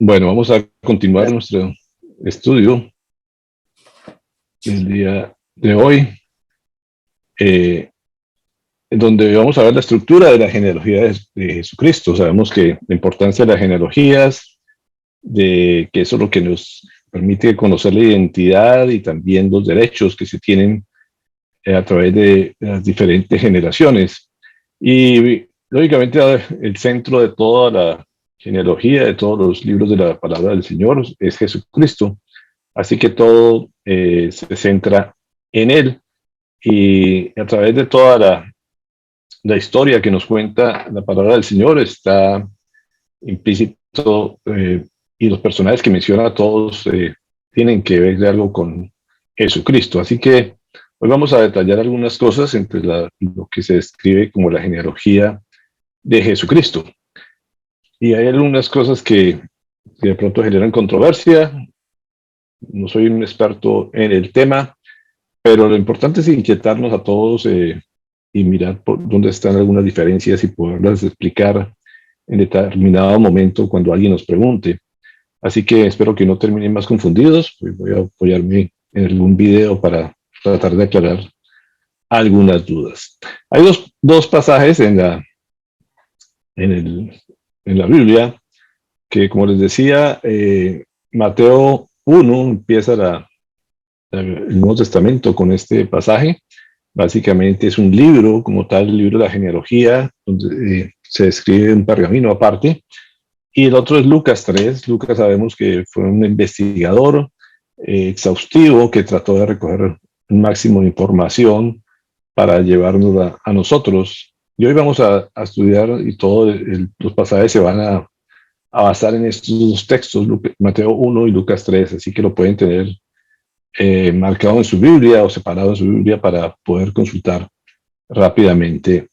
Bueno, vamos a continuar nuestro estudio el día de hoy, eh, donde vamos a ver la estructura de la genealogía de Jesucristo. Sabemos que la importancia de las genealogías, de que eso es lo que nos permite conocer la identidad y también los derechos que se tienen a través de las diferentes generaciones. Y lógicamente el centro de toda la genealogía, de todos los libros de la palabra del Señor, es Jesucristo. Así que todo se centra en él, y a través de toda la historia que nos cuenta la palabra del Señor está implícito, y los personajes que menciona todos tienen que ver de algo con Jesucristo. Así que hoy vamos a detallar algunas cosas entre lo que se describe como la genealogía de Jesucristo. Y hay algunas cosas que de pronto generan controversia. No soy un experto en el tema, pero lo importante es inquietarnos a todos, y mirar por dónde están algunas diferencias y poderlas explicar en determinado momento cuando alguien nos pregunte. Así que espero que no terminen más confundidos. Pues voy a apoyarme en algún video para tratar de aclarar algunas dudas. Hay dos pasajes en, el, en la Biblia que, como les decía, Mateo 1 empieza el Nuevo Testamento con este pasaje. Básicamente es un libro, como tal, el libro de la genealogía, donde se describe un pergamino aparte. Y el otro es Lucas 3. Lucas sabemos que fue un investigador exhaustivo que trató de recoger el máximo de información para llevárnosla a nosotros. Y hoy vamos a estudiar, y todos los pasajes se van a basar en estos dos textos, Mateo 1 y Lucas 3, así que lo pueden tener marcado en su Biblia o separado en su Biblia para poder consultar rápidamente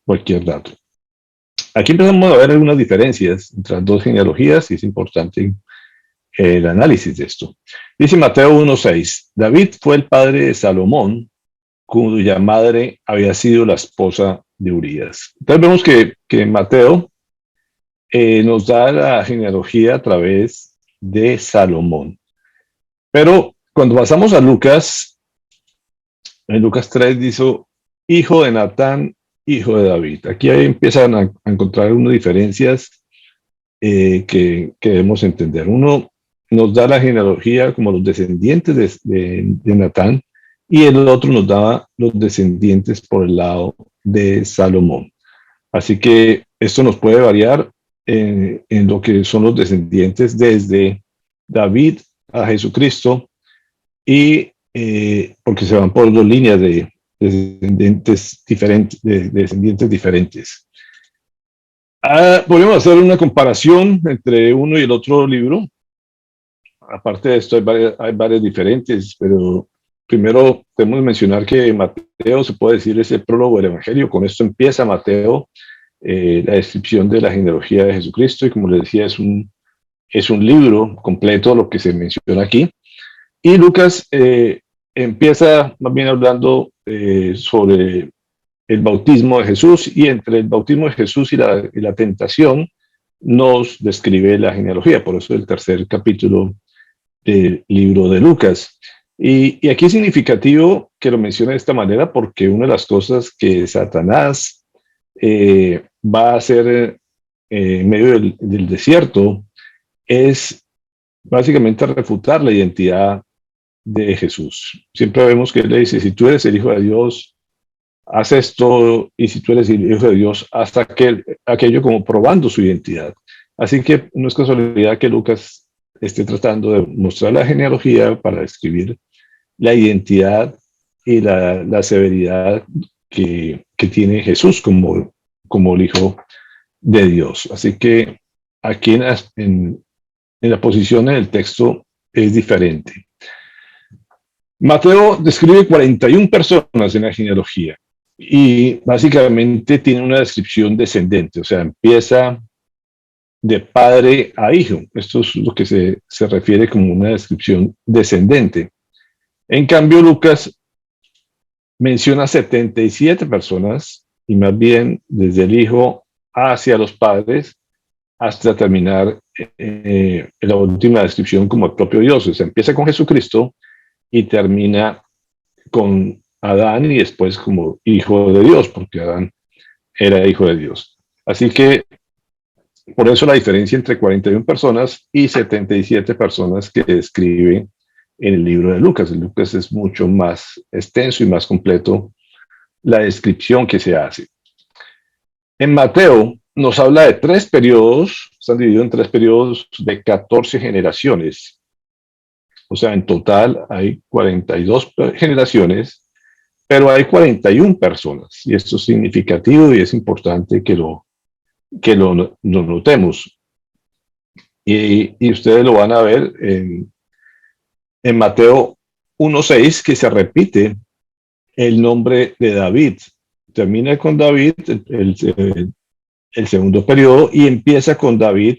cualquier dato. Aquí empezamos a ver algunas diferencias entre las dos genealogías y es importante el análisis de esto. Dice Mateo 1:6, David fue el padre de Salomón, cuya madre había sido la esposa de Urías. Entonces vemos que Mateo nos da la genealogía a través de Salomón. Pero cuando pasamos a Lucas, en Lucas 3 dice, hijo de Natán, hijo de David. Aquí empiezan a encontrar unas diferencias que debemos entender. Uno nos da la genealogía como los descendientes de Natán, y el otro nos da los descendientes por el lado de Salomón. Así que esto nos puede variar en lo que son los descendientes desde David a Jesucristo, y porque se van por dos líneas de descendientes diferentes. Podemos hacer una comparación entre uno y el otro libro. Aparte de esto, hay varias diferentes, pero primero podemos mencionar que Mateo, se puede decir, es el prólogo del Evangelio. Con esto empieza Mateo, la descripción de la genealogía de Jesucristo, y como les decía, es un libro completo lo que se menciona aquí. Y Lucas empieza más bien hablando sobre el bautismo de Jesús, y entre el bautismo de Jesús y la tentación nos describe la genealogía. Por eso el tercer capítulo del libro de Lucas. Y aquí es significativo que lo mencione de esta manera, porque una de las cosas que Satanás va a hacer en medio del desierto es básicamente refutar la identidad de Jesús. Siempre vemos que él le dice, si tú eres el Hijo de Dios, haz esto, y si tú eres el Hijo de Dios, haz aquello, como probando su identidad. Así que no es casualidad que Lucas esté tratando de mostrar la genealogía para describir la identidad y la severidad que tiene Jesús como el Hijo de Dios. Así que aquí en la posición en el texto es diferente. Mateo describe 41 personas en la genealogía, y básicamente tiene una descripción descendente, o sea, empieza de padre a hijo. Esto es lo que se refiere como una descripción descendente. En cambio, Lucas menciona 77 personas, y más bien desde el hijo hacia los padres hasta terminar la última descripción como el propio Dios. O sea, empieza con Jesucristo y termina con Adán y después como hijo de Dios, porque Adán era hijo de Dios. Así que por eso la diferencia entre 41 personas y 77 personas que describe en el libro de Lucas. El Lucas es mucho más extenso y más completo la descripción que se hace. En Mateo nos habla de 3 periodos, están divididos en 3 periodos de 14 generaciones. O sea, en total hay 42 generaciones, pero hay 41 personas. Y esto es significativo y es importante que lo notemos. Y ustedes lo van a ver en Mateo 1:6, que se repite el nombre de David. Termina con David el segundo periodo y empieza con David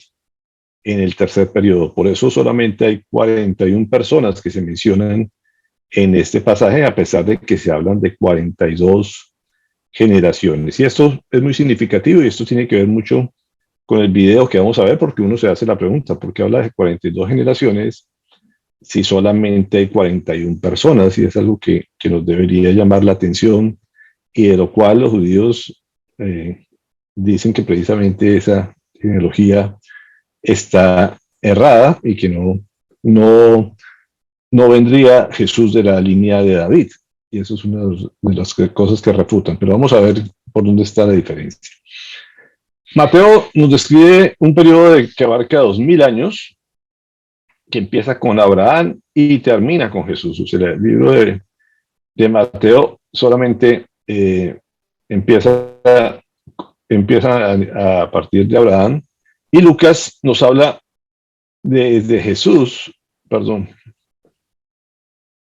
en el tercer periodo. Por eso solamente hay 41 personas que se mencionan en este pasaje, a pesar de que se hablan de 42 generaciones. Y esto es muy significativo y esto tiene que ver mucho con el video que vamos a ver, porque uno se hace la pregunta, ¿por qué habla de 42 generaciones si solamente hay 41 personas? Y es algo que nos debería llamar la atención y de lo cual los judíos dicen que precisamente esa genealogía está errada y que no vendría Jesús de la línea de David. Y eso es una de las cosas que refutan. Pero vamos a ver por dónde está la diferencia. Mateo nos describe un periodo que abarca 2000 años, que empieza con Abraham y termina con Jesús. O sea, el libro de Mateo solamente empieza a partir de Abraham, y Lucas nos habla de Jesús, perdón,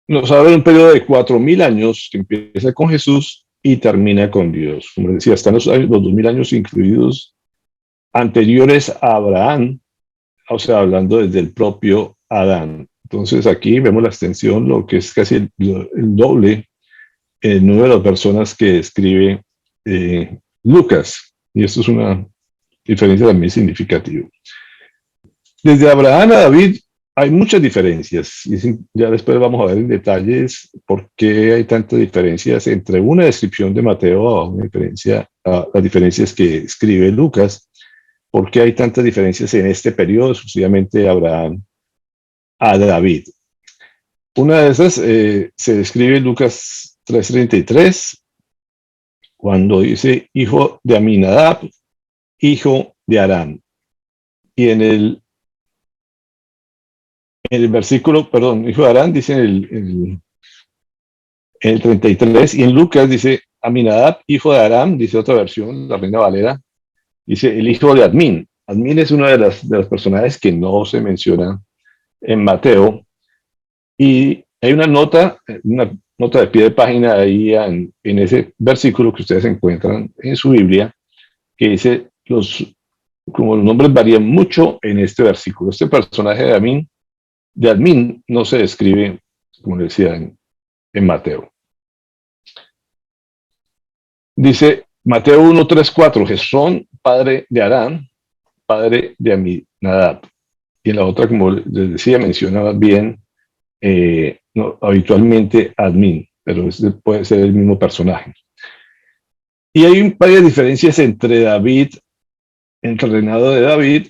nos habla de un periodo de 4000 años que empieza con Jesús y termina con Dios. Como decía, están los 2000 años incluidos anteriores a Abraham, o sea, hablando desde el propio Adán. Entonces aquí vemos la extensión, lo que es casi el doble el número de personas que describe Lucas. Y esto es una diferencia también significativa. Desde Abraham a David hay muchas diferencias. Y ya después vamos a ver en detalles por qué hay tantas diferencias entre una descripción de Mateo a las diferencias que escribe Lucas. ¿Por qué hay tantas diferencias en este periodo, exclusivamente de Abraham a David? Una de esas se describe en Lucas 3:33, cuando dice hijo de Aminadab, hijo de Aram. Y en el versículo, perdón, hijo de Aram, dice en el 33, y en Lucas dice Aminadab, hijo de Aram, dice otra versión, la Reina Valera, dice el hijo de Admin. Admin es una de las personajes que no se menciona en Mateo, y hay una nota de pie de página ahí en ese versículo que ustedes encuentran en su Biblia, que dice, como los nombres varían mucho en este versículo. Este personaje de Admin no se describe, como decía, en Mateo. Dice Mateo 1:3-4, Jesón, padre de Aram, padre de Aminadab. Y en la otra, como les decía, mencionaba bien habitualmente Admin, pero puede ser el mismo personaje. Y hay varias diferencias entre el reinado de David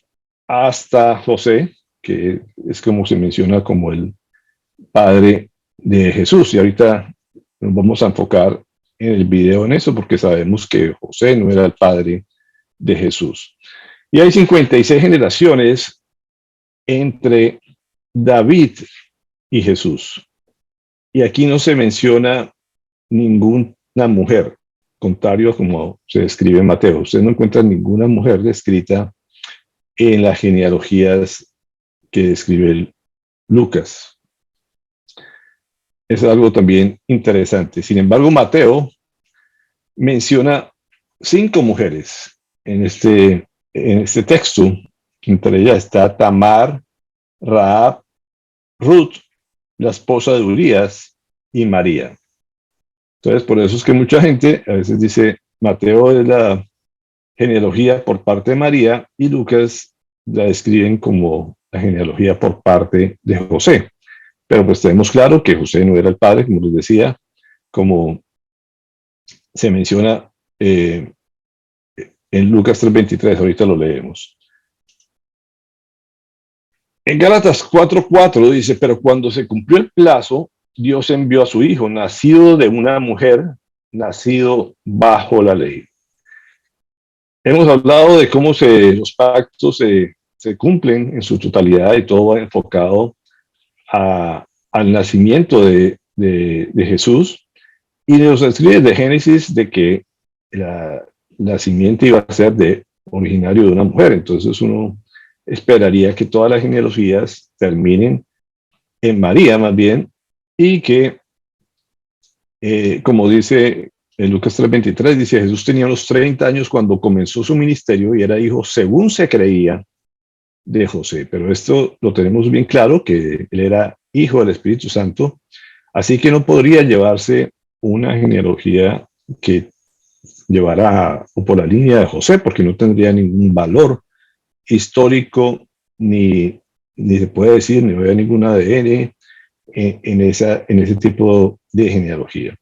hasta José, que es como se menciona como el padre de Jesús. Y ahorita nos vamos a enfocar en el video en eso, porque sabemos que José no era el padre de Jesús. Y hay 56 generaciones entre David y Jesús. Y aquí no se menciona ninguna mujer, contrario a como se describe en Mateo. Usted no encuentra ninguna mujer descrita en las genealogías que describe Lucas. Es algo también interesante. Sin embargo, Mateo menciona 5 mujeres en este texto. Entre ellas está Tamar, Rahab, Ruth, la esposa de Urías, y María. Entonces, por eso es que mucha gente a veces dice, Mateo es la genealogía por parte de María y Lucas la describen como la genealogía por parte de José. Pero pues tenemos claro que José no era el padre, como les decía, como se menciona en Lucas 3:23, ahorita lo leemos. En Gálatas 4:4 dice, pero cuando se cumplió el plazo, Dios envió a su hijo, nacido de una mujer, nacido bajo la ley. Hemos hablado de cómo los pactos se cumplen en su totalidad y todo va enfocado al nacimiento de Jesús. Y nos escribe de Génesis de que la simiente iba a ser originario de una mujer. Entonces uno esperaría que todas las genealogías terminen en María más bien, y que, como dice en Lucas 3:23, dice, Jesús tenía unos 30 años cuando comenzó su ministerio y era hijo, según se creía, de José. Pero esto lo tenemos bien claro, que él era hijo del Espíritu Santo, así que no podría llevarse una genealogía que llevara por la línea de José, porque no tendría ningún valor histórico, ni se puede decir, ni había ningún ADN en ese tipo de genealogía.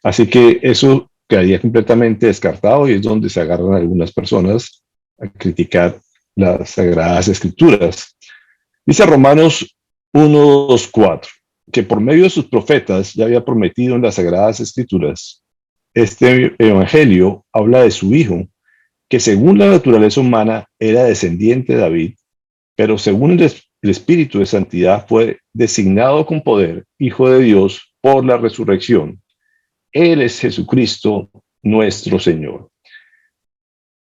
Así que eso quedaría completamente descartado y es donde se agarran algunas personas a criticar las Sagradas Escrituras. Dice Romanos 1:2-4, que por medio de sus profetas ya había prometido en las Sagradas Escrituras. Este evangelio habla de su hijo, que según la naturaleza humana era descendiente de David, pero según el Espíritu de Santidad fue designado con poder Hijo de Dios por la resurrección. Él es Jesucristo, nuestro Señor.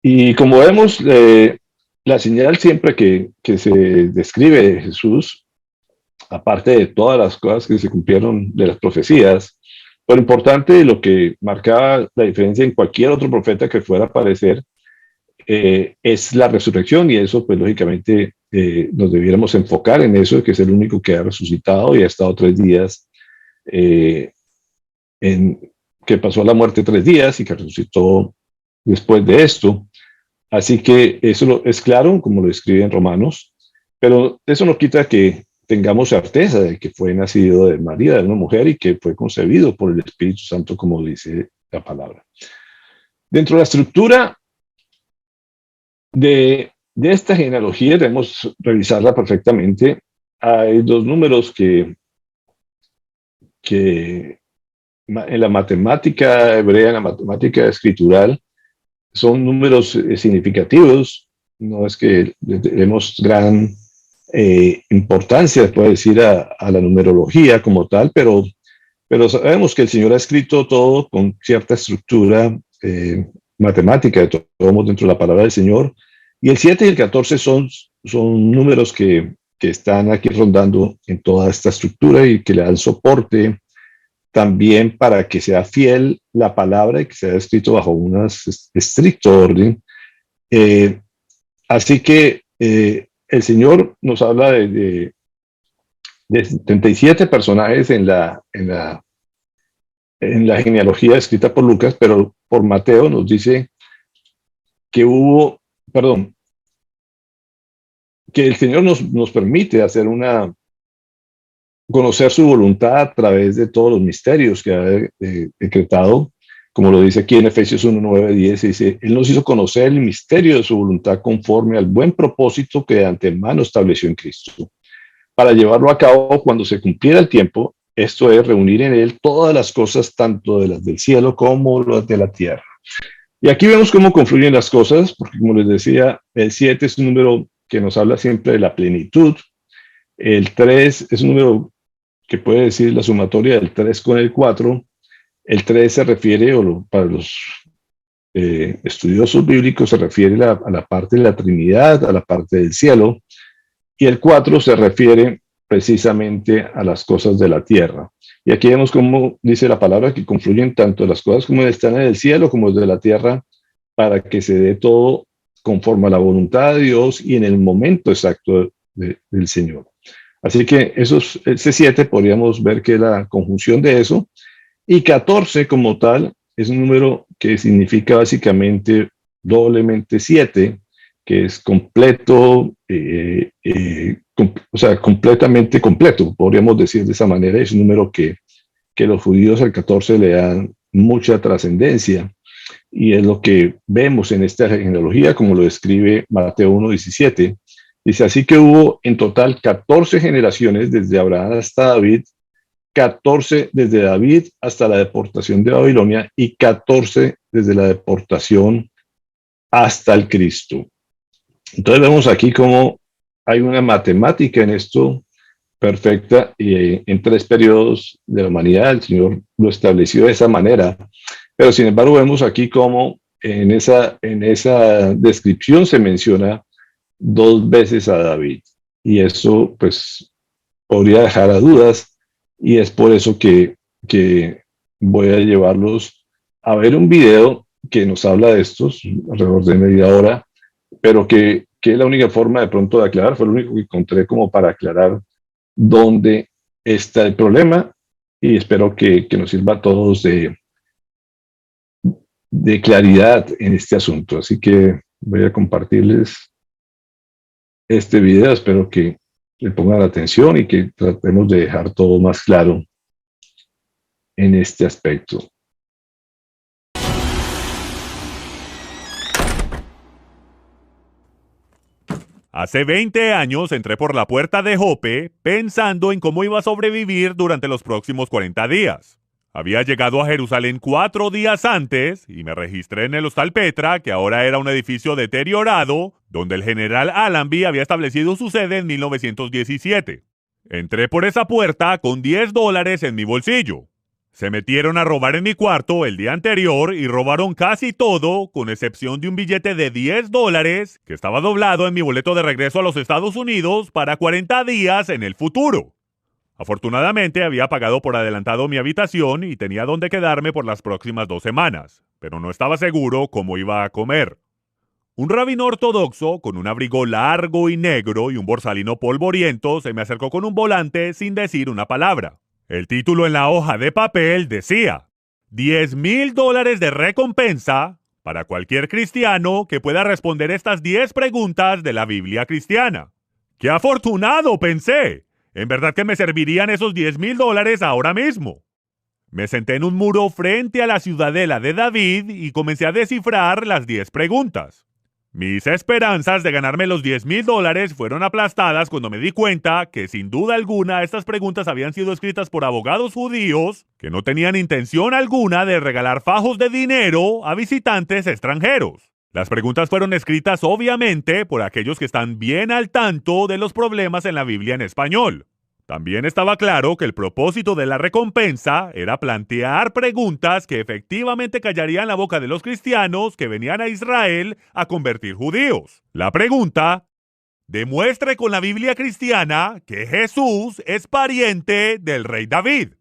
Y como vemos, la señal siempre que se describe de Jesús, aparte de todas las cosas que se cumplieron de las profecías, lo importante y lo que marcaba la diferencia en cualquier otro profeta que fuera a aparecer, es la resurrección, y eso pues lógicamente nos debiéramos enfocar en eso, que es el único que ha resucitado y ha estado 3 días, que pasó a la muerte 3 días y que resucitó después de esto. Así que eso es claro, como lo escribe en Romanos, pero eso no quita que tengamos certeza de que fue nacido de María, de una mujer, y que fue concebido por el Espíritu Santo, como dice la palabra. Dentro de la estructura de esta genealogía, debemos revisarla perfectamente. Hay 2 números que en la matemática hebrea, en la matemática escritural, son números significativos. No es que le demos gran importancia, puede decir, a la numerología como tal, pero sabemos que el Señor ha escrito todo con cierta estructura matemática, de todo dentro de la palabra del Señor. Y el 7 y el 14 son números que están aquí rondando en toda esta estructura y que le dan soporte también para que sea fiel la palabra y que sea escrito bajo un estricto orden. Así que el Señor nos habla de 37 personajes en la genealogía escrita por Lucas, pero por Mateo nos dice que que el Señor nos permite conocer su voluntad a través de todos los misterios que ha decretado, como lo dice aquí en Efesios 1:9-10, dice, Él nos hizo conocer el misterio de su voluntad conforme al buen propósito que de antemano estableció en Cristo, para llevarlo a cabo cuando se cumpliera el tiempo, esto es, reunir en Él todas las cosas, tanto de las del cielo como las de la tierra. Y aquí vemos cómo confluyen las cosas, porque como les decía, el 7 es un número que nos habla siempre de la plenitud. El 3 es un número que puede decir la sumatoria del 3 con el 4. El 3 se refiere, para los estudiosos bíblicos, se refiere a la parte de la Trinidad, a la parte del cielo. Y el 4 se refiere precisamente a las cosas de la tierra. Y aquí vemos cómo dice la palabra que confluyen tanto las cosas como están en el cielo como de la tierra, para que se dé todo conforme a la voluntad de Dios y en el momento exacto del Señor. Así que ese 7 podríamos ver que es la conjunción de eso, y 14 como tal es un número que significa básicamente doblemente 7, que es completo, o sea, completamente completo, podríamos decir de esa manera. Es un número que los judíos al 14 le dan mucha trascendencia y es lo que vemos en esta genealogía, como lo describe Mateo 1:17. Dice, así que hubo en total 14 generaciones desde Abraham hasta David, 14 desde David hasta la deportación de Babilonia y 14 desde la deportación hasta el Cristo. Entonces vemos aquí cómo hay una matemática en esto perfecta y en 3 periodos de la humanidad el Señor lo estableció de esa manera. Pero sin embargo vemos aquí cómo en esa descripción se menciona 2 veces a David. Y eso pues podría dejar a dudas y es por eso que voy a llevarlos a ver un video que nos habla de estos, alrededor de media hora, pero que es la única forma de pronto de aclarar, fue lo único que encontré como para aclarar dónde está el problema y espero que nos sirva a todos de claridad en este asunto. Así que voy a compartirles este video, espero que le pongan atención y que tratemos de dejar todo más claro en este aspecto. Hace 20 años entré por la puerta de Jope pensando en cómo iba a sobrevivir durante los próximos 40 días. Había llegado a Jerusalén 4 días antes y me registré en el Hostal Petra, que ahora era un edificio deteriorado, donde el general Allenby había establecido su sede en 1917. Entré por esa puerta con $10 en mi bolsillo. Se metieron a robar en mi cuarto el día anterior y robaron casi todo, con excepción de un billete de $10 que estaba doblado en mi boleto de regreso a los Estados Unidos para 40 días en el futuro. Afortunadamente había pagado por adelantado mi habitación y tenía donde quedarme por las próximas 2 semanas, pero no estaba seguro cómo iba a comer. Un rabino ortodoxo con un abrigo largo y negro y un borsalino polvoriento se me acercó con un volante sin decir una palabra. El título en la hoja de papel decía: $10,000 de recompensa para cualquier cristiano que pueda responder estas 10 preguntas de la Biblia cristiana. ¡Qué afortunado!, pensé. En verdad que me servirían esos $10,000 ahora mismo. Me senté en un muro frente a la ciudadela de David y comencé a descifrar las 10 preguntas. Mis esperanzas de ganarme los $10,000 fueron aplastadas cuando me di cuenta que sin duda alguna estas preguntas habían sido escritas por abogados judíos que no tenían intención alguna de regalar fajos de dinero a visitantes extranjeros. Las preguntas fueron escritas obviamente por aquellos que están bien al tanto de los problemas en la Biblia en español. También estaba claro que el propósito de la recompensa era plantear preguntas que efectivamente callarían la boca de los cristianos que venían a Israel a convertir judíos. La pregunta: demuestre con la Biblia cristiana que Jesús es pariente del rey David.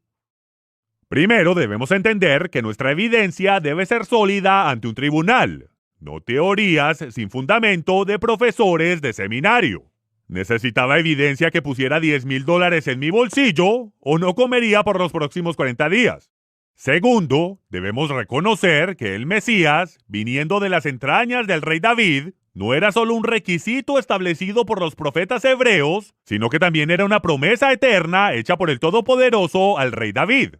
Primero debemos entender que nuestra evidencia debe ser sólida ante un tribunal, no teorías sin fundamento de profesores de seminario. Necesitaba evidencia que pusiera $10,000 en mi bolsillo o no comería por los próximos 40 días. Segundo, debemos reconocer que el Mesías, viniendo de las entrañas del rey David, no era solo un requisito establecido por los profetas hebreos, sino que también era una promesa eterna hecha por el Todopoderoso al rey David.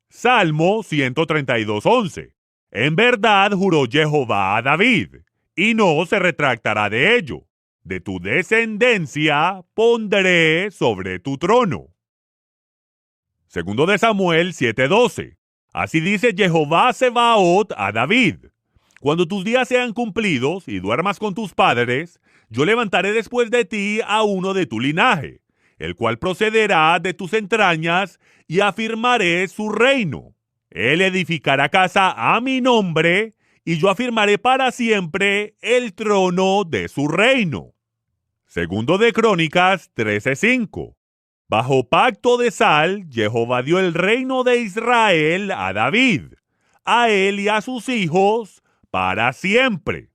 Salmo 132:11. En verdad juró Jehová a David, y no se retractará de ello. De tu descendencia pondré sobre tu trono. Segundo de Samuel 7:12. Así dice Jehová Sebaot a David: cuando tus días sean cumplidos y duermas con tus padres, yo levantaré después de ti a uno de tu linaje, el cual procederá de tus entrañas, y afirmaré su reino. Él edificará casa a mi nombre, y yo afirmaré para siempre el trono de su reino. Segundo de Crónicas 13:5. Bajo pacto de sal, Jehová dio el reino de Israel a David, a él y a sus hijos para siempre.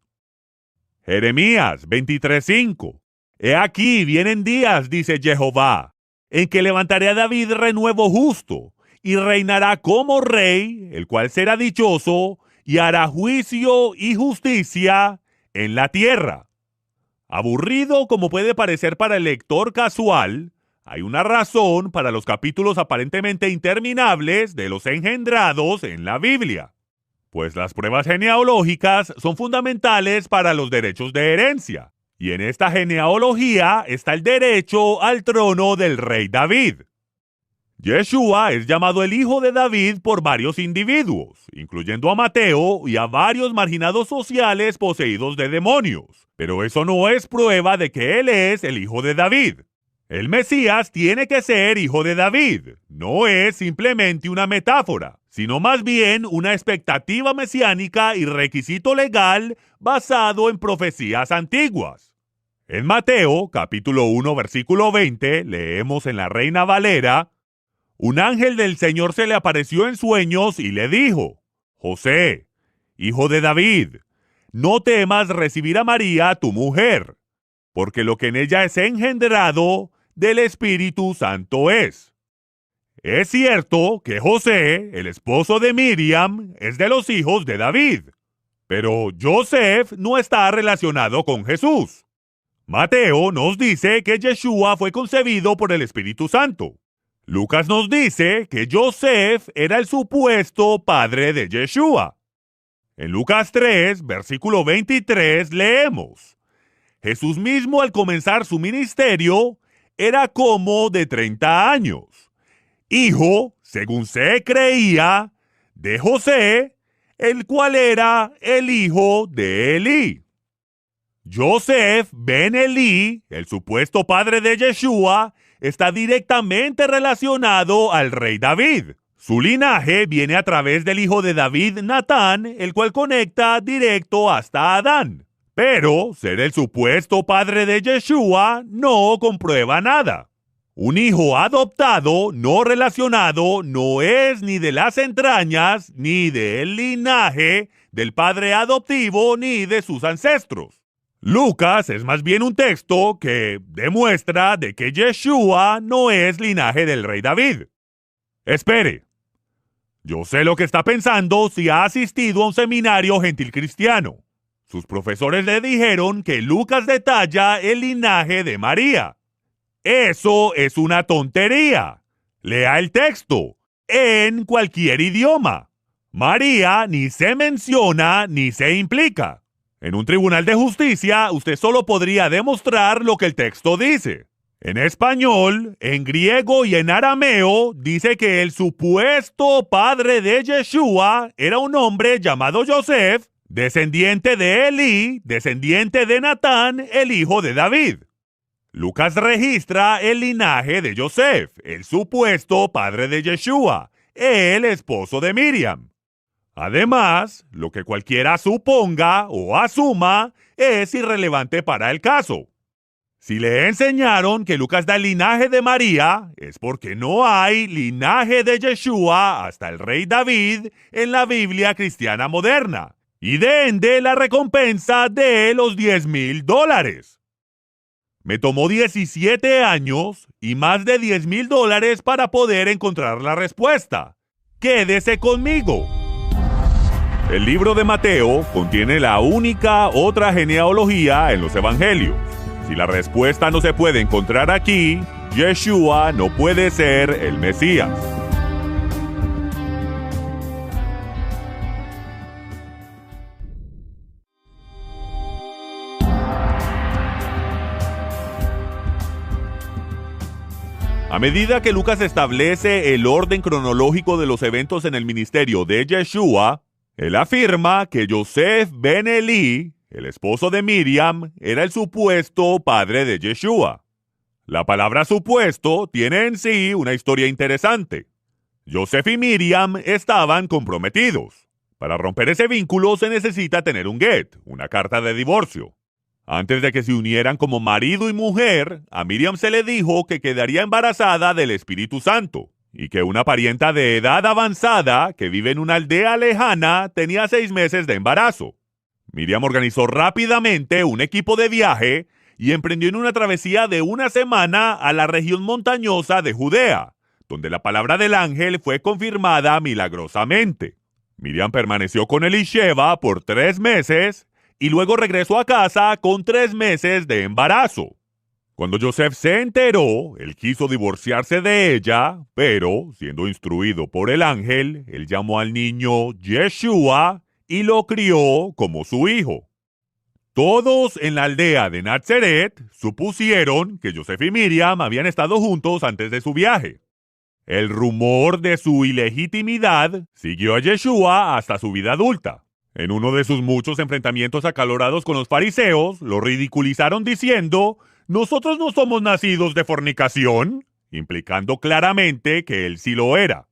Jeremías 23:5. He aquí vienen días, dice Jehová, en que levantaré a David renuevo justo, y reinará como rey, el cual será dichoso, y hará juicio y justicia en la tierra. Aburrido como puede parecer para el lector casual, hay una razón para los capítulos aparentemente interminables de los engendrados en la Biblia, pues las pruebas genealógicas son fundamentales para los derechos de herencia, y en esta genealogía está el derecho al trono del rey David. Yeshua es llamado el hijo de David por varios individuos, incluyendo a Mateo y a varios marginados sociales poseídos de demonios, pero eso no es prueba de que él es el hijo de David. El Mesías tiene que ser hijo de David, no es simplemente una metáfora, sino más bien una expectativa mesiánica y requisito legal basado en profecías antiguas. En Mateo, capítulo 1, versículo 20, leemos en la Reina Valera: un ángel del Señor se le apareció en sueños y le dijo: José, hijo de David, no temas recibir a María, tu mujer, porque lo que en ella es engendrado del Espíritu Santo es. Es cierto que José, el esposo de Miriam, es de los hijos de David, pero Joseph no está relacionado con Jesús. Mateo nos dice que Yeshua fue concebido por el Espíritu Santo. Lucas nos dice que Joseph era el supuesto padre de Yeshua. En Lucas 3, versículo 23, leemos: Jesús mismo al comenzar su ministerio era como de 30 años, hijo, según se creía, de José, el cual era el hijo de Elí. Joseph ben Elí, el supuesto padre de Yeshua, está directamente relacionado al rey David. Su linaje viene a través del hijo de David, Natán, el cual conecta directo hasta Adán. Pero ser el supuesto padre de Yeshua no comprueba nada. Un hijo adoptado, no relacionado, no es ni de las entrañas, ni del linaje del padre adoptivo, ni de sus ancestros. Lucas es más bien un texto que demuestra de que Yeshua no es linaje del rey David. Espere, yo sé lo que está pensando si ha asistido a un seminario gentil cristiano. Sus profesores le dijeron que Lucas detalla el linaje de María. Eso es una tontería. Lea el texto, en cualquier idioma. María ni se menciona ni se implica. En un tribunal de justicia, usted solo podría demostrar lo que el texto dice. En español, en griego y en arameo, dice que el supuesto padre de Yeshua era un hombre llamado Joseph, descendiente de Elí, descendiente de Natán, el hijo de David. Lucas registra el linaje de Joseph, el supuesto padre de Yeshua, el esposo de Miriam. Además, lo que cualquiera suponga o asuma es irrelevante para el caso. Si le enseñaron que Lucas da el linaje de María, es porque no hay linaje de Yeshua hasta el rey David en la Biblia cristiana moderna. Y de ende la recompensa de los $10,000. Me tomó 17 años y más de $10,000 para poder encontrar la respuesta. Quédese conmigo. El libro de Mateo contiene la única otra genealogía en los evangelios. Si la respuesta no se puede encontrar aquí, Yeshua no puede ser el Mesías. A medida que Lucas establece el orden cronológico de los eventos en el ministerio de Yeshua, él afirma que Joseph ben Elí, el esposo de Miriam, era el supuesto padre de Yeshua. La palabra supuesto tiene en sí una historia interesante. Joseph y Miriam estaban comprometidos. Para romper ese vínculo se necesita tener un get, una carta de divorcio. Antes de que se unieran como marido y mujer, a Miriam se le dijo que quedaría embarazada del Espíritu Santo y que una parienta de edad avanzada que vive en una aldea lejana tenía 6 meses de embarazo. Miriam organizó rápidamente un equipo de viaje y emprendió en una travesía de 1 semana a la región montañosa de Judea, donde la palabra del ángel fue confirmada milagrosamente. Miriam permaneció con Elisheva por 3 meses y luego regresó a casa con 3 meses de embarazo. Cuando Joseph se enteró, él quiso divorciarse de ella, pero, siendo instruido por el ángel, él llamó al niño Yeshua y lo crió como su hijo. Todos en la aldea de Nazaret supusieron que Joseph y Miriam habían estado juntos antes de su viaje. El rumor de su ilegitimidad siguió a Yeshua hasta su vida adulta. En uno de sus muchos enfrentamientos acalorados con los fariseos, lo ridiculizaron diciendo: «Nosotros no somos nacidos de fornicación», implicando claramente que él sí lo era.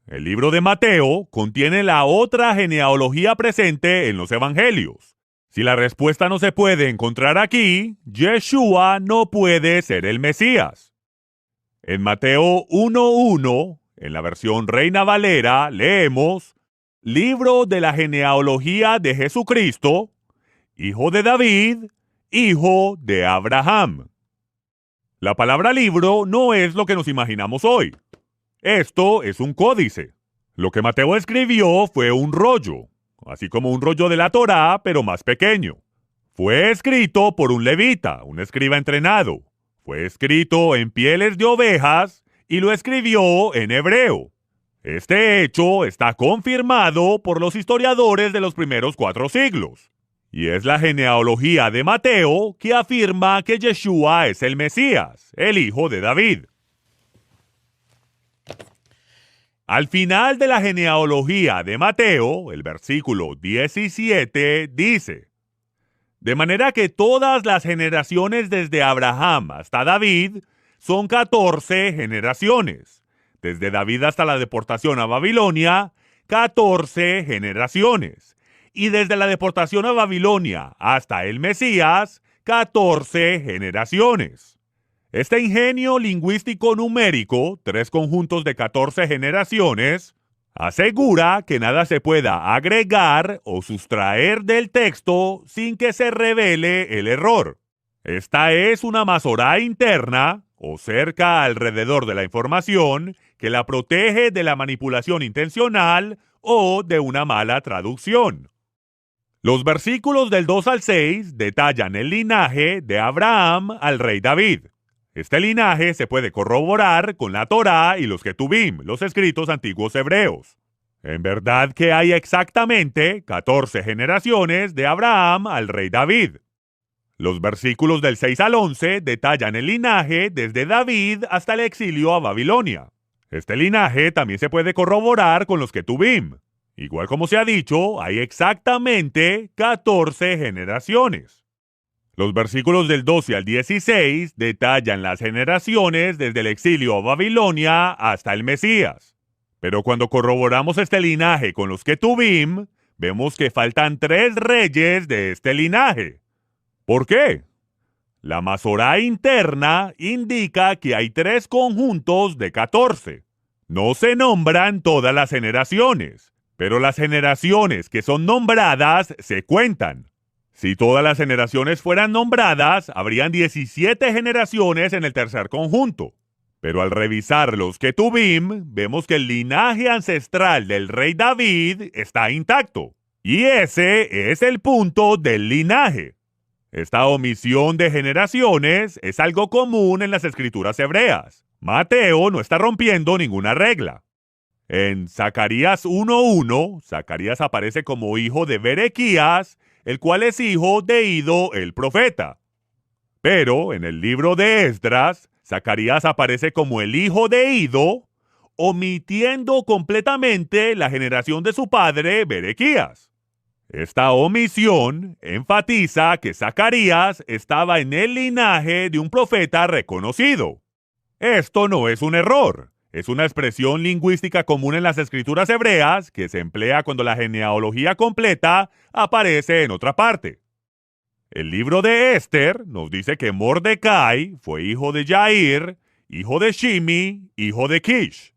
El libro de Mateo contiene la otra genealogía presente en los evangelios. Si la respuesta no se puede encontrar aquí, Yeshua no puede ser el Mesías. En Mateo 1:1, en la versión Reina Valera, leemos: «Libro de la genealogía de Jesucristo, hijo de David, hijo de Abraham». La palabra libro no es lo que nos imaginamos hoy. Esto es un códice. Lo que Mateo escribió fue un rollo, así como un rollo de la Torá, pero más pequeño. Fue escrito por un levita, un escriba entrenado. Fue escrito en pieles de ovejas y lo escribió en hebreo. Este hecho está confirmado por los historiadores de los primeros 4 siglos. Y es la genealogía de Mateo que afirma que Yeshua es el Mesías, el hijo de David. Al final de la genealogía de Mateo, el versículo 17 dice: «De manera que todas las generaciones desde Abraham hasta David son 14 generaciones. Desde David hasta la deportación a Babilonia, 14 generaciones. Y desde la deportación a Babilonia hasta el Mesías, 14 generaciones». Este ingenio lingüístico numérico, 3 conjuntos de 14 generaciones, asegura que nada se pueda agregar o sustraer del texto sin que se revele el error. Esta es una masorá interna, o cerca alrededor de la información, que la protege de la manipulación intencional o de una mala traducción. Los versículos del 2 al 6 detallan el linaje de Abraham al rey David. Este linaje se puede corroborar con la Torá y los Ketubim, los escritos antiguos hebreos. En verdad que hay exactamente 14 generaciones de Abraham al rey David. Los versículos del 6 al 11 detallan el linaje desde David hasta el exilio a Babilonia. Este linaje también se puede corroborar con los Ketubim. Igual como se ha dicho, hay exactamente 14 generaciones. Los versículos del 12 al 16 detallan las generaciones desde el exilio a Babilonia hasta el Mesías. Pero cuando corroboramos este linaje con los Ketubim, vemos que faltan 3 reyes de este linaje. ¿Por qué? La masorá interna indica que hay 3 conjuntos de 14. No se nombran todas las generaciones, pero las generaciones que son nombradas se cuentan. Si todas las generaciones fueran nombradas, habrían 17 generaciones en el tercer conjunto. Pero al revisar los Ketubim, vemos que el linaje ancestral del rey David está intacto. Y ese es el punto del linaje. Esta omisión de generaciones es algo común en las escrituras hebreas. Mateo no está rompiendo ninguna regla. En Zacarías 1:1, Zacarías aparece como hijo de Berequías, el cual es hijo de Ido el profeta. Pero en el libro de Esdras, Zacarías aparece como el hijo de Ido, omitiendo completamente la generación de su padre Berequías. Esta omisión enfatiza que Zacarías estaba en el linaje de un profeta reconocido. Esto no es un error. Es una expresión lingüística común en las escrituras hebreas que se emplea cuando la genealogía completa aparece en otra parte. El libro de Esther nos dice que Mordecai fue hijo de Yair, hijo de Shimi, hijo de Kish.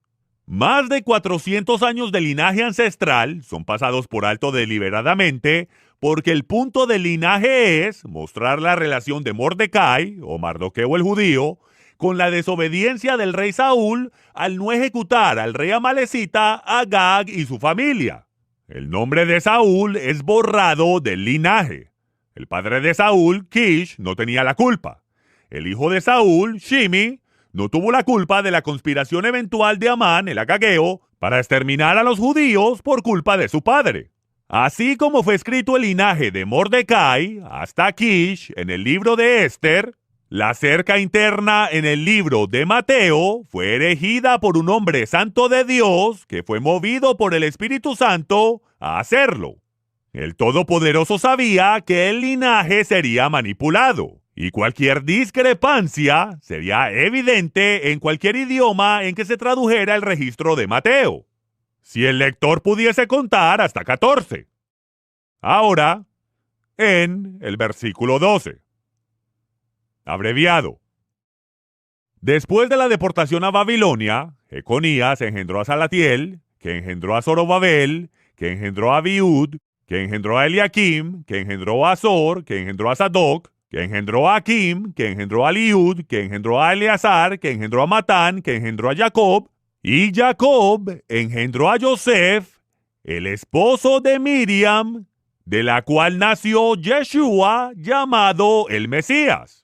Más de 400 años de linaje ancestral son pasados por alto deliberadamente porque el punto del linaje es mostrar la relación de Mordecai, o Mardoqueo el judío, con la desobediencia del rey Saúl al no ejecutar al rey amalecita Agag y su familia. el nombre de Saúl es borrado del linaje. El padre de Saúl, Kish, no tenía la culpa. El hijo de Saúl, Shimi, no tuvo la culpa de la conspiración eventual de Amán, el agageo, para exterminar a los judíos por culpa de su padre. Así como fue escrito el linaje de Mordecai hasta Kish en el libro de Esther, la cerca interna en el libro de Mateo fue erigida por un hombre santo de Dios que fue movido por el Espíritu Santo a hacerlo. El Todopoderoso sabía que el linaje sería manipulado y cualquier discrepancia sería evidente en cualquier idioma en que se tradujera el registro de Mateo, si el lector pudiese contar hasta 14. Ahora, en el versículo 12. Abreviado. Después de la deportación a Babilonia, Jeconías engendró a Salatiel, que engendró a Zorobabel, que engendró a Abiud, que engendró a Eliakim, que engendró a Azor, que engendró a Sadoc, que engendró a Akim, que engendró a Eliud, que engendró a Eleazar, que engendró a Matán, que engendró a Jacob, y Jacob engendró a Joseph, el esposo de Miriam, de la cual nació Yeshua, llamado el Mesías.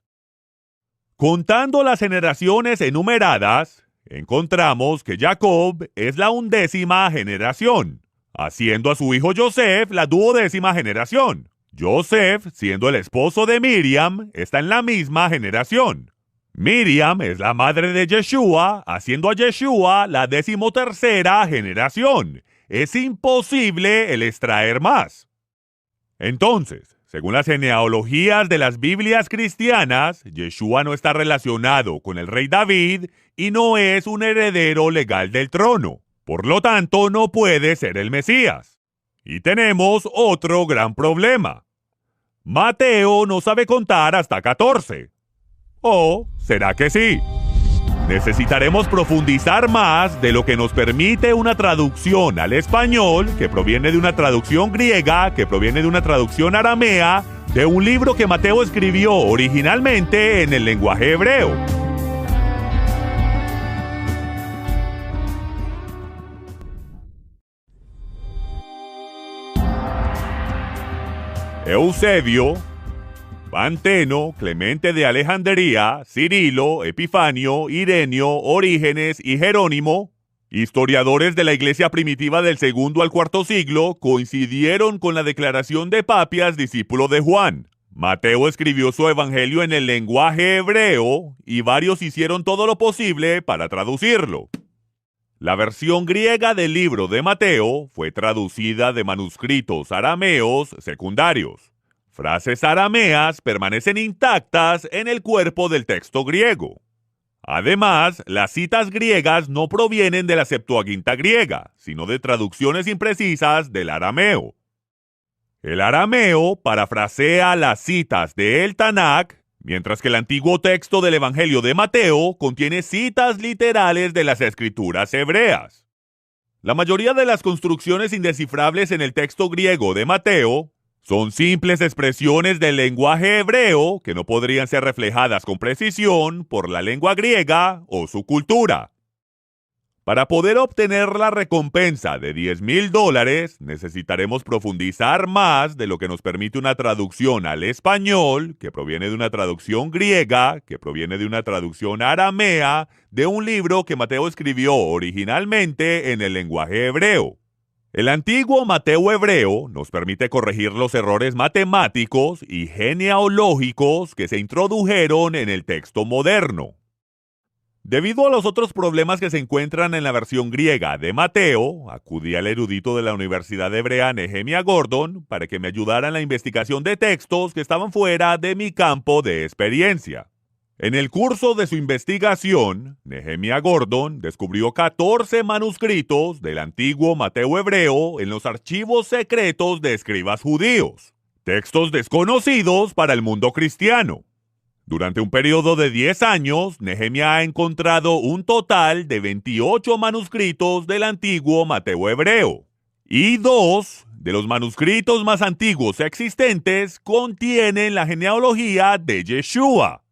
Contando las generaciones enumeradas, encontramos que Jacob es la 11ª generación, haciendo a su hijo Joseph la 12ª generación. Joseph, siendo el esposo de Miriam, está en la misma generación. Miriam es la madre de Yeshua, haciendo a Yeshua la 13ª generación. Es imposible el extraer más. Entonces, según las genealogías de las Biblias cristianas, Yeshua no está relacionado con el rey David y no es un heredero legal del trono. Por lo tanto, no puede ser el Mesías. Y tenemos otro gran problema. Mateo no sabe contar hasta 14. ¿O será que sí? Necesitaremos profundizar más de lo que nos permite una traducción al español, que proviene de una traducción griega, que proviene de una traducción aramea, de un libro que Mateo escribió originalmente en el lenguaje hebreo. Eusebio, Panteno, Clemente de Alejandría, Cirilo, Epifanio, Irenio, Orígenes y Jerónimo, historiadores de la iglesia primitiva del segundo al cuarto siglo, coincidieron con la declaración de Papias, discípulo de Juan. Mateo escribió su evangelio en el lenguaje hebreo y varios hicieron todo lo posible para traducirlo. La versión griega del libro de Mateo fue traducida de manuscritos arameos secundarios. Frases arameas permanecen intactas en el cuerpo del texto griego. Además, las citas griegas no provienen de la Septuaginta griega, sino de traducciones imprecisas del arameo. El arameo parafrasea las citas de el Tanakh, mientras que el antiguo texto del Evangelio de Mateo contiene citas literales de las escrituras hebreas. La mayoría de las construcciones indescifrables en el texto griego de Mateo son simples expresiones del lenguaje hebreo que no podrían ser reflejadas con precisión por la lengua griega o su cultura. Para poder obtener la recompensa de $10,000, necesitaremos profundizar más de lo que nos permite una traducción al español, que proviene de una traducción griega, que proviene de una traducción aramea, de un libro que Mateo escribió originalmente en el lenguaje hebreo. El antiguo Mateo hebreo nos permite corregir los errores matemáticos y genealógicos que se introdujeron en el texto moderno. Debido a los otros problemas que se encuentran en la versión griega de Mateo, acudí al erudito de la Universidad Hebrea Nehemia Gordon para que me ayudara en la investigación de textos que estaban fuera de mi campo de experiencia. En el curso de su investigación, Nehemia Gordon descubrió 14 manuscritos del antiguo Mateo hebreo en los archivos secretos de escribas judíos, textos desconocidos para el mundo cristiano. Durante un periodo de 10 años, Nehemia ha encontrado un total de 28 manuscritos del antiguo Mateo hebreo, y 2 de los manuscritos más antiguos existentes contienen la genealogía de Yeshua.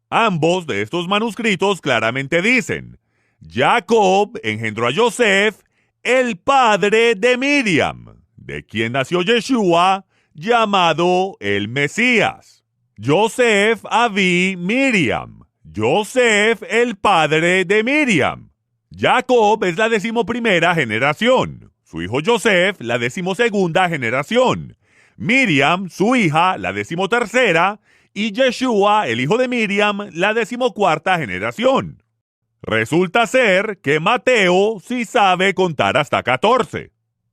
Ambos de estos manuscritos claramente dicen: Jacob engendró a Joseph, el padre de Miriam. de quien nació Yeshua, llamado el Mesías. Yosef Avi Miriam. Yosef, el padre de Miriam. Jacob es la 11ª generación. Su hijo Yosef, la 12ª generación. Miriam, su hija, la 13ª. Y Yeshua, el hijo de Miriam, la 14ª generación. Resulta ser que Mateo sí sabe contar hasta 14.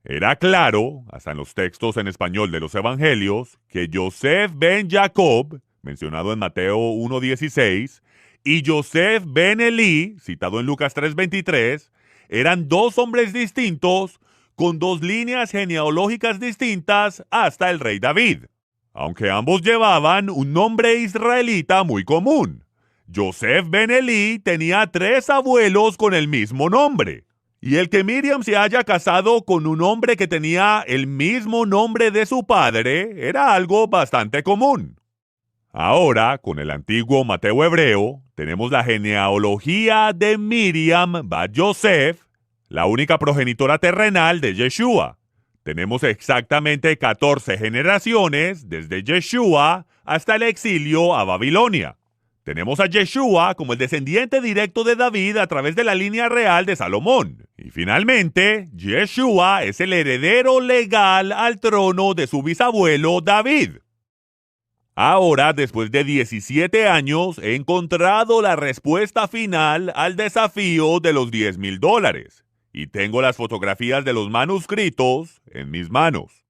Era claro, hasta en los textos en español de los evangelios, que Yosef ben Jacob, mencionado en Mateo 1:16, y Yosef ben Elí, citado en Lucas 3:23, eran dos hombres distintos con dos líneas genealógicas distintas hasta el rey David, aunque ambos llevaban un nombre israelita muy común. Yosef ben Elí tenía 3 abuelos con el mismo nombre. Y el que Miriam se haya casado con un hombre que tenía el mismo nombre de su padre era algo bastante común. Ahora, con el antiguo Mateo hebreo, tenemos la genealogía de Miriam Bat Yosef, la única progenitora terrenal de Yeshua. Tenemos exactamente 14 generaciones desde Yeshua hasta el exilio a Babilonia. Tenemos a Yeshua como el descendiente directo de David a través de la línea real de Salomón. Y finalmente, Yeshua es el heredero legal al trono de su bisabuelo David. Ahora, después de 17 años, he encontrado la respuesta final al desafío de los $10,000. Y tengo las fotografías de los manuscritos en mis manos.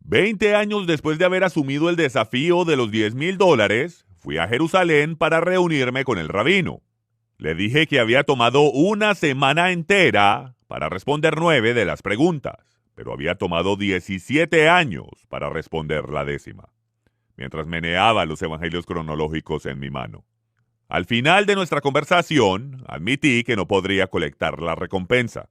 20 años después de haber asumido el desafío de los $10,000, fui a Jerusalén para reunirme con el rabino. Le dije que había tomado una semana entera para responder 9 de las preguntas, pero había tomado 17 años para responder la 10ª, mientras meneaba los evangelios cronológicos en mi mano. Al final de nuestra conversación, admití que no podría colectar la recompensa,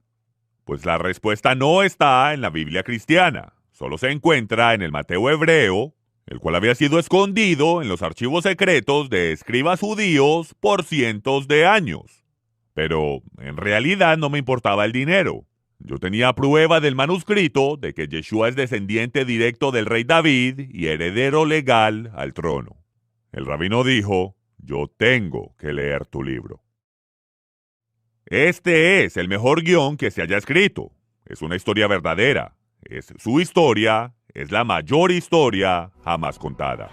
pues la respuesta no está en la Biblia cristiana. Solo se encuentra en el Mateo hebreo, el cual había sido escondido en los archivos secretos de escribas judíos por cientos de años. Pero en realidad no me importaba el dinero. Yo tenía prueba del manuscrito de que Yeshua es descendiente directo del rey David y heredero legal al trono. El rabino dijo: yo tengo que leer tu libro. Este es el mejor guión que se haya escrito. Es una historia verdadera. Es su historia, es la mayor historia jamás contada.